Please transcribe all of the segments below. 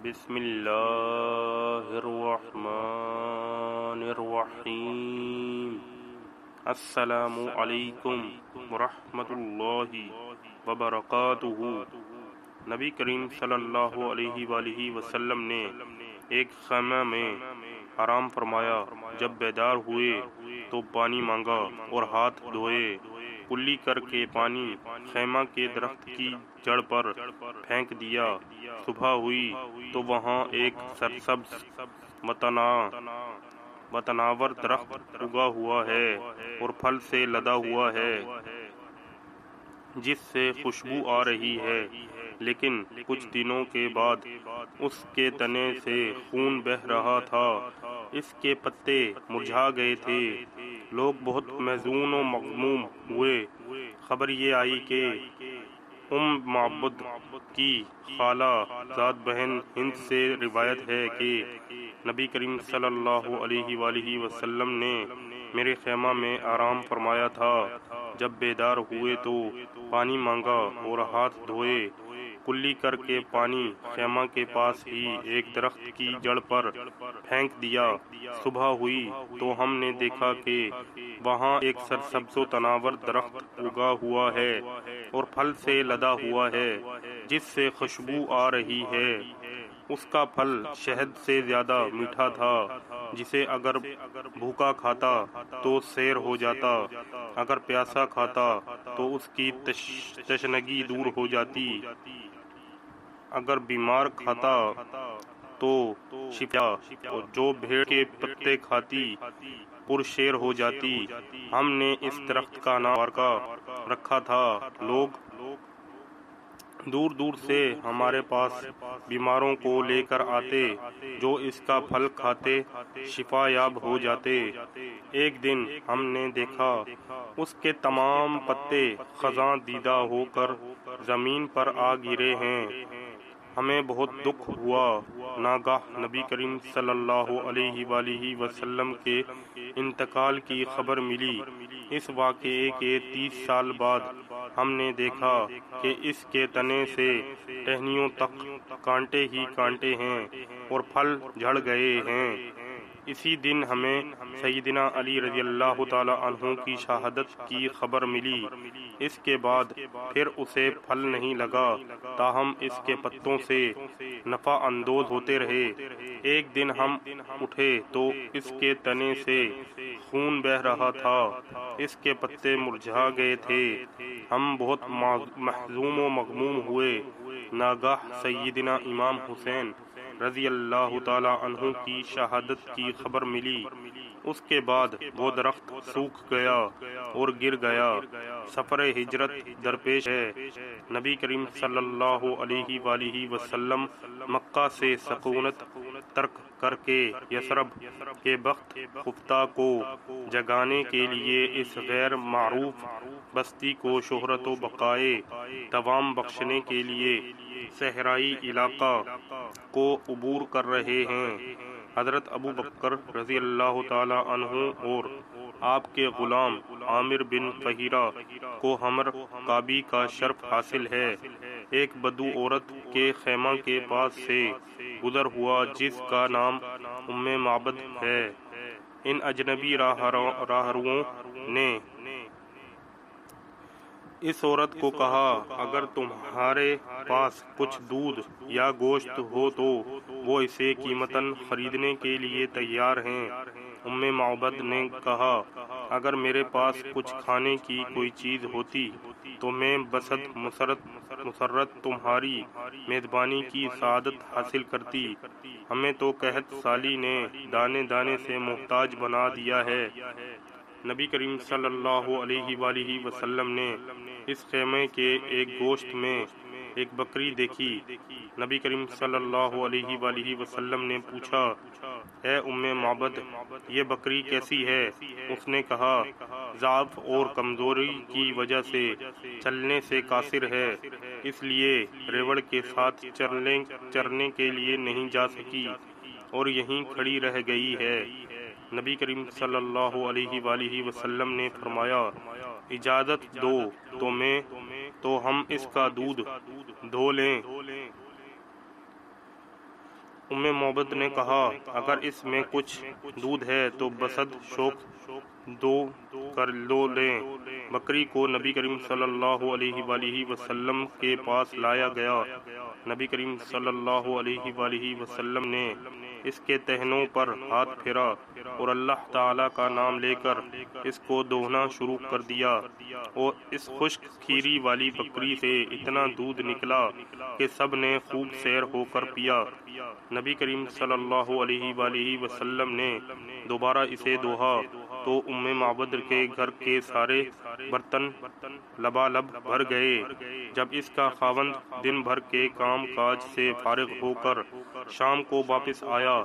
بسم اللہ الرحمن الرحیم۔ السلام علیکم ورحمۃ اللہ وبرکاتہ۔ نبی کریم صلی اللہ علیہ وآلہ وسلم نے ایک خیمہ میں آرام فرمایا۔ جب بیدار ہوئے تو پانی مانگا اور ہاتھ دھوئے۔ کلی کر کے پانی خیمہ کے درخت کی جڑ پر پھینک دیا۔ صبح ہوئی تو وہاں ایک سرسبز متناور درخت اگا ہوا ہے اور پھل سے لدا ہوا ہے جس سے خوشبو آ رہی ہے، لیکن کچھ دنوں کے بعد اس کے تنے سے خون بہہ رہا تھا۔ اس کے پتے مرجھا گئے تھے۔ لوگ بہت محزون و مغموم ہوئے۔ خبر یہ آئی کہ معبد کی خالہ زاد بہن ہند سے روایت ہے کہ نبی کریم صلی اللہ علیہ وآلہ وسلم نے میرے خیمہ میں آرام فرمایا تھا۔ جب بیدار ہوئے تو پانی مانگا اور ہاتھ دھوئے۔ کلی کر کے پانی خیمہ کے پاس ہی ایک درخت کی جڑ پر پھینک دیا۔ صبح ہوئی تو ہم نے دیکھا کہ وہاں ایک سرسبز و تناور درخت اگا ہوا ہے اور پھل سے لدا ہوا ہے جس سے خوشبو آ رہی ہے۔ اس کا پھل شہد سے زیادہ میٹھا تھا، جسے اگر بھوکا کھاتا تو سیر ہو جاتا، اگر پیاسا کھاتا تو اس کی تشنگی دور ہو جاتی، اگر بیمار کھاتا تو شفا، جو بھیڑ کے پتے کھاتی پرشیر ہو جاتی۔ ہم نے اس درخت کا نام بارکا رکھا تھا۔ لوگ دور دور سے ہمارے پاس بیماروں کو لے کر آتے، جو اس کا پھل کھاتے شفا یاب ہو جاتے۔ ایک دن ہم نے دیکھا اس کے تمام پتے خزاں دیدہ ہو کر زمین پر آ گرے ہیں۔ ہمیں بہت دکھ ہوا۔ ناگاہ نبی کریم صلی اللہ علیہ وآلہ وسلم کے انتقال کی خبر ملی۔ اس واقعے کے 30 سال بعد ہم نے دیکھا کہ اس کے تنے سے ٹہنیوں تک کانٹے ہی کانٹے ہیں اور پھل جھڑ گئے ہیں۔ اسی دن ہمیں سیدنا علی رضی اللہ تعالی عنہ کی شہادت کی خبر ملی۔ اس کے بعد پھر اسے پھل نہیں لگا، تاہم اس کے پتوں سے نفع اندوز ہوتے رہے۔ ایک دن ہم اٹھے تو اس کے تنے سے خون بہہ رہا تھا، اس کے پتے مرجھا گئے تھے۔ ہم بہت محزون و مغموم ہوئے۔ ناگاہ سیدنا امام حسین رضی اللہ تعالی عنہ کی شہادت کی خبر ملی۔ اس کے بعد وہ درخت سوکھ گیا اور گر گیا۔ سفر ہجرت درپیش ہے۔ نبی کریم صلی اللہ علیہ وآلہ وسلم مکہ سے سکونت ترک کر کے یثرب کے بخت خفتہ کو جگانے کے لیے اس غیر معروف بستی کو شہرت و بقائے دوام بخشنے کے لیے صحرائی علاقہ کو عبور کر رہے ہیں۔ حضرت ابو بکر رضی اللہ تعالی عنہ اور آپ کے غلام عامر بن فہیرہ کو حمر کعبی کا شرف حاصل ہے۔ ایک بدو عورت کے خیمہ کے پاس سے گزر ہوا جس کا نام معبد ہے۔ ان اجنبی راہرووں نے اس عورت کو کہا، اگر تمہارے پاس کچھ دودھ یا گوشت ہو تو وہ اسے قیمتاً خریدنے کے لیے تیار ہیں۔ معبد نے کہا، اگر میرے پاس کچھ کھانے کی کوئی چیز ہوتی تو میں بصد مسرت تمہاری میزبانی کی سعادت حاصل کرتی۔ ہمیں تو قحط سالی نے دانے دانے سے محتاج بنا دیا ہے۔ نبی کریم صلی اللہ علیہ وآلہ وسلم نے اس خیمے کے ایک گوشت میں ایک بکری دیکھی۔ نبی کریم صلی اللہ علیہ وآلہ وسلم نے پوچھا، اے معبد، یہ بکری کیسی ہے؟ اس نے کہا، ضعف اور کمزوری کی وجہ سے چلنے سے قاصر ہے، اس لیے ریوڑ کے ساتھ چرنے کے لیے نہیں جا سکی اور یہیں کھڑی رہ گئی ہے۔ نبی کریم صلی اللہ علیہ وآلہ وسلم نے فرمایا، اجازت دو تو ہم اس کا دودھ دھو لیں۔ معبد نے کہا اگر اس میں کچھ دودھ ہے تو بسد شوق دو کر لو لیں۔ بکری کو نبی کریم صلی اللہ علیہ وآلہ وسلم کے پاس لایا گیا۔ نبی کریم صلی اللہ علیہ وآلہ وسلم نے اس کے تہنوں پر ہاتھ پھیرا اور اللہ تعالی کا نام لے کر اس کو دوہنا شروع کر دیا، اور اس خشک کھیری والی بکری سے اتنا دودھ نکلا کہ سب نے خوب سیر ہو کر پیا۔ نبی کریم صلی اللہ علیہ وآلہ وسلم نے دوبارہ اسے دوہا تو معبد کے گھر کے سارے برتن لبالب بھر گئے۔ جب اس کا خاوند دن بھر کے کام کاج سے فارغ ہو کر شام کو واپس آیا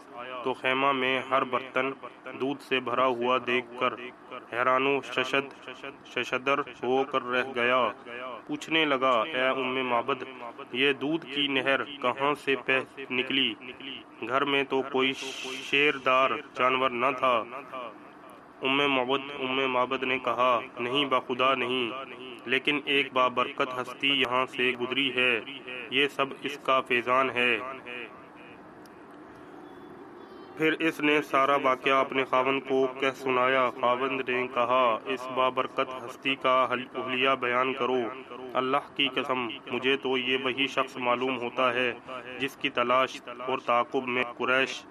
تو خیمہ میں ہر برتن دودھ سے بھرا ہوا دیکھ کر حیران و ششدر ہو کر رہ گیا۔ پوچھنے لگا اے معبد، یہ دودھ کی نہر کہاں سے بہہ نکلی؟ گھر میں تو کوئی شیردار جانور نہ تھا۔ معبد نے کہا نہیں بخدا نہیں، لیکن ایک بابرکت ہستی یہاں سے گزری ہے، یہ سب اس کا فیضان ہے۔ پھر اس نے سارا واقعہ اپنے خاوند کو کہہ سنایا۔ خاوند نے کہا اس بابرکت ہستی کا حلیہ بیان کرو۔ اللہ کی قسم مجھے تو یہ وہی شخص معلوم ہوتا ہے جس کی تلاش اور تعاقب میں قریش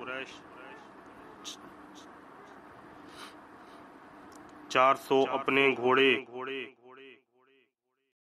400 اپنے گھوڑے